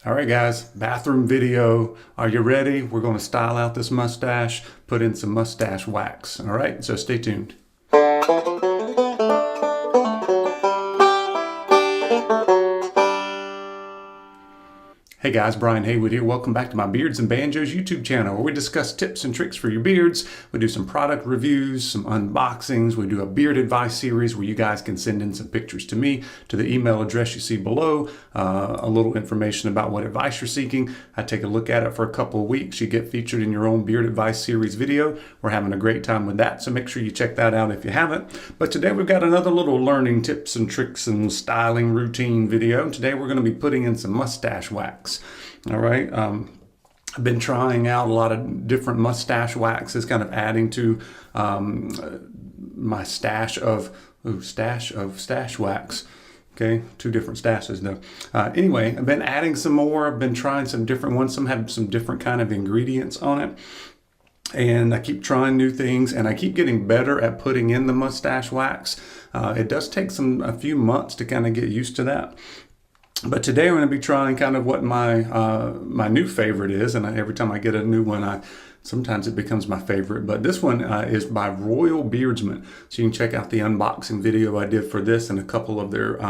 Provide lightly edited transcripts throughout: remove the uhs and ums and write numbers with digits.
All right, guys, bathroom video. Are you ready? We're going to style out this mustache, put in some mustache wax. All right, so stay tuned. Hey guys, Brian Haywood here. Welcome back to my Beards and Banjos YouTube channel where we discuss tips and tricks for your beards. We do some product reviews, some unboxings. We do a beard advice series where you guys can send in some pictures to me to the email address you see below. A little information about what advice you're seeking. I take a look at it for a couple of weeks. You get featured in your own beard advice series video. We're having a great time with that, so make sure you check that out if you haven't. But today we've got another little learning tips and tricks and styling routine video. Today we're going to be putting in some mustache wax. All right. I've been trying out a lot of different mustache waxes, kind of adding to my stash of stash wax. Okay, two different stashes though. Anyway, I've been adding some more. I've been trying some different ones. Some have some different kind of ingredients on it. And I keep trying new things, and I keep getting better at putting in the mustache wax. It does take a few months to kind of get used to that. But today I'm going to be trying kind of what my new favorite is, and every time I get a new one, sometimes it becomes my favorite. But this one is by Royal Beardsmen. So you can check out the unboxing video I did for this and a couple of their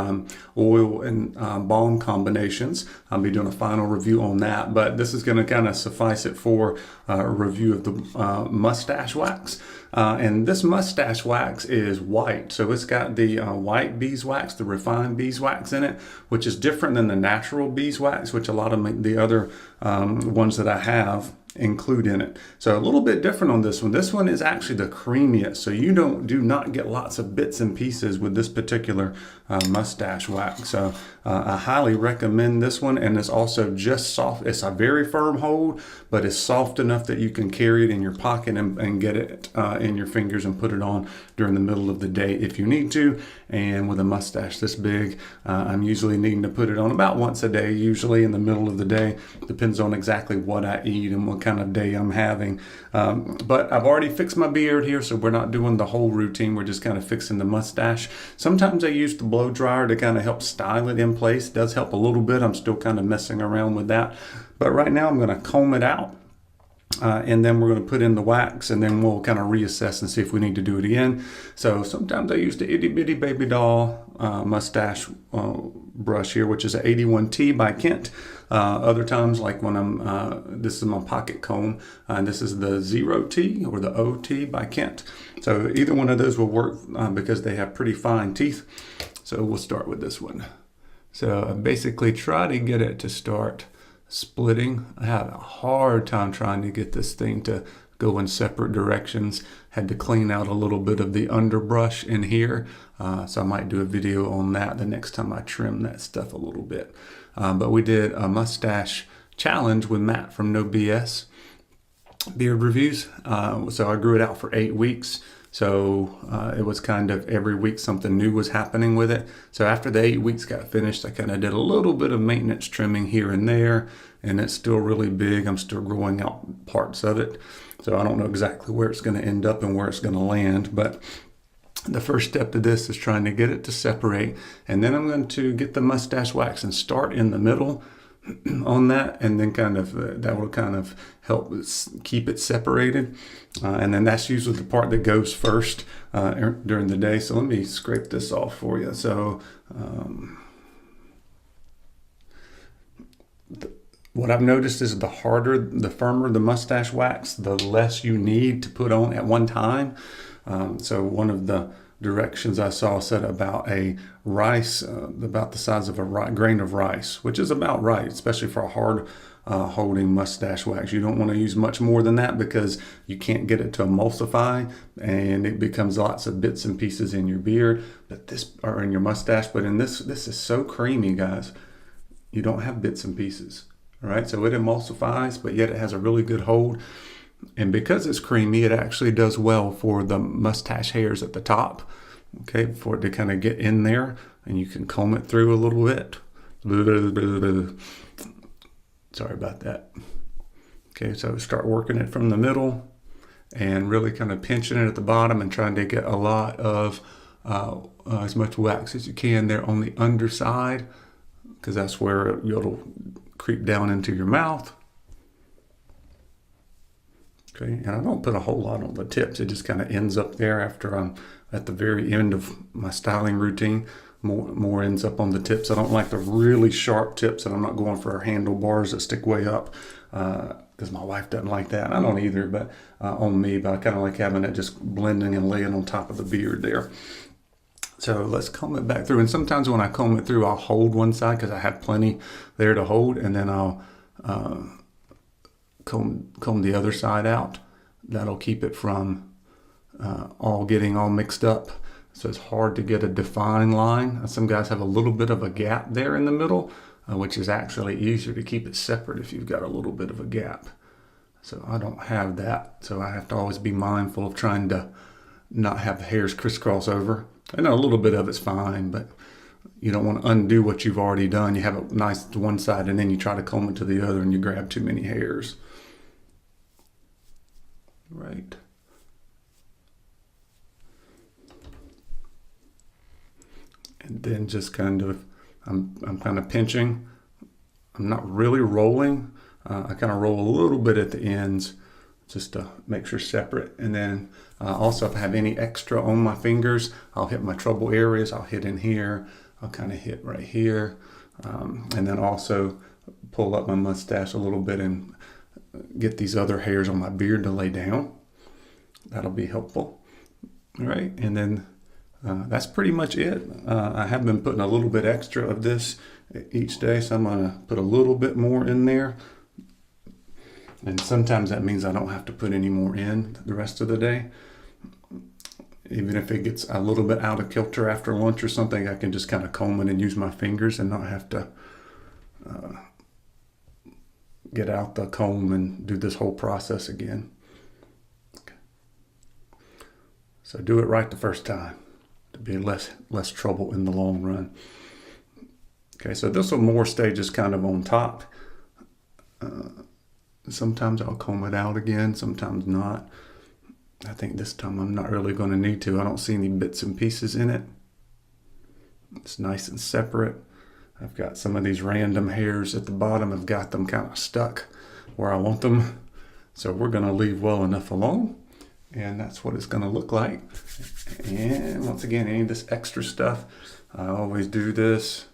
oil and balm combinations. I'll be doing a final review on that. But this is going to kind of suffice it for a review of the mustache wax. And this mustache wax is white. So it's got the white beeswax, the refined beeswax in it, which is different than the natural beeswax, which a lot of the other ones that I have include in it. So a little bit different on this one. This one is actually the creamiest. So you do not get lots of bits and pieces with this particular mustache wax. So I highly recommend this one. And it's also just soft. It's a very firm hold, but it's soft enough that you can carry it in your pocket and get it in your fingers and put it on during the middle of the day if you need to. And with a mustache this big, I'm usually needing to put it on about once a day, usually in the middle of the day. Depends on exactly what I eat and what kind of day I'm having. But I've already fixed my beard here, so we're not doing the whole routine. We're just kind of fixing the mustache. Sometimes I use the blow dryer to kind of help style it in place. It does help a little bit. I'm still kind of messing around with that. But right now I'm going to comb it out. And then we're going to put in the wax, and then we'll kind of reassess and see if we need to do it again. So sometimes I use the itty bitty baby doll mustache brush here, which is an 81T by Kent. Other times, like when this is my pocket comb, and this is the 0T or the OT by Kent. So either one of those will work because they have pretty fine teeth. So we'll start with this one. So I basically try to get it to start splitting. I had a hard time trying to get this thing to go in separate directions. Had to clean out a little bit of the underbrush in here. So I might do a video on that the next time I trim that stuff a little bit. But we did a mustache challenge with Matt from No BS Beard Reviews. So I grew it out for 8 weeks. So it was kind of every week something new was happening with it. So after the 8 weeks got finished, I kind of did a little bit of maintenance trimming here and there, and it's still really big. I'm still growing out parts of it. So I don't know exactly where it's going to end up and where it's going to land, but the first step to this is trying to get it to separate. And then I'm going to get the mustache wax and start in the middle on that, and then kind of that will kind of help keep it separated, and then that's usually the part that goes first during the day. So let me scrape this off for you. So what I've noticed is the firmer the mustache wax, the less you need to put on at one time. So one of the directions I saw said about a rice, about the size of a grain of rice, which is about right, especially for a hard holding mustache wax. You don't want to use much more than that because you can't get it to emulsify, and it becomes lots of bits and pieces in your beard, or in your mustache. But in this is so creamy, guys. You don't have bits and pieces. All right, so it emulsifies, but yet it has a really good hold. And because it's creamy, it actually does well for the mustache hairs at the top, okay, for it to kind of get in there, and you can comb it through a little bit. Sorry about that. Okay, so start working it from the middle and really kind of pinching it at the bottom and trying to get a lot of as much wax as you can there on the underside, because that's where it'll creep down into your mouth. Okay, and I don't put a whole lot on the tips. It just kind of ends up there after I'm at the very end of my styling routine. More ends up on the tips. I don't like the really sharp tips, and I'm not going for handlebars that stick way up because my wife doesn't like that. I don't either, but on me, but I kind of like having it just blending and laying on top of the beard there. So let's comb it back through. And sometimes when I comb it through, I'll hold one side because I have plenty there to hold, and then I'll comb the other side out. That'll keep it from all getting all mixed up. So it's hard to get a defined line. Some guys have a little bit of a gap there in the middle, which is actually easier to keep it separate if you've got a little bit of a gap. So I don't have that. So I have to always be mindful of trying to not have the hairs crisscross over. I know a little bit of it's fine, but you don't want to undo what you've already done. You have it nice to one side and then you try to comb it to the other and you grab too many hairs. Right. And then just kind of, I'm kind of pinching. I'm not really rolling. I kind of roll a little bit at the ends just to make sure separate. And then also if I have any extra on my fingers, I'll hit my trouble areas. I'll hit in here. I'll kind of hit right here. And then also pull up my mustache a little bit and get these other hairs on my beard to lay down. That'll be helpful. All right, and then that's pretty much it. I have been putting a little bit extra of this each day, so I'm gonna put a little bit more in there. And sometimes that means I don't have to put any more in the rest of the day. Even if it gets a little bit out of kilter after lunch or something, I can just kind of comb it and use my fingers and not have to get out the comb and do this whole process again. Okay. So do it right the first time to be less trouble in the long run. Okay, so this will more stay just kind of on top. Sometimes I'll comb it out again, sometimes not. I think this time I'm not really going to need to. I don't see any bits and pieces in it. It's nice and separate. I've got some of these random hairs at the bottom. I've got them kind of stuck where I want them. So we're going to leave well enough alone. And that's what it's going to look like. And once again, any of this extra stuff, I always do this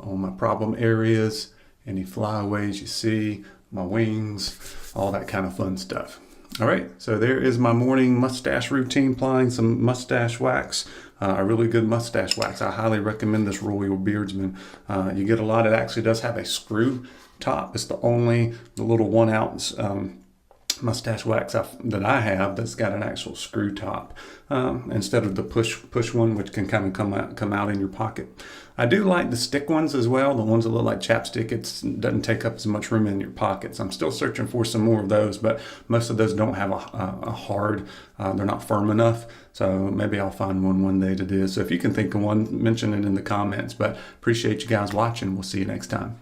on my problem areas, any flyaways you see, my wings, all that kind of fun stuff. All right, so there is my morning mustache routine, applying some mustache wax, a really good mustache wax. I highly recommend this Royal Beardsmen. You get a lot. It actually does have a screw top. It's the little 1 ounce mustache wax that I have that's got an actual screw top instead of the push one, which can kind of come out in your pocket. I do like the stick ones as well, the ones that look like chapstick. It doesn't take up as much room in your pockets. I'm still searching for some more of those, but most of those don't have a hard, they're not firm enough. So maybe I'll find one day to do. So if you can think of one, mention it in the comments. But appreciate you guys watching. We'll see you next time.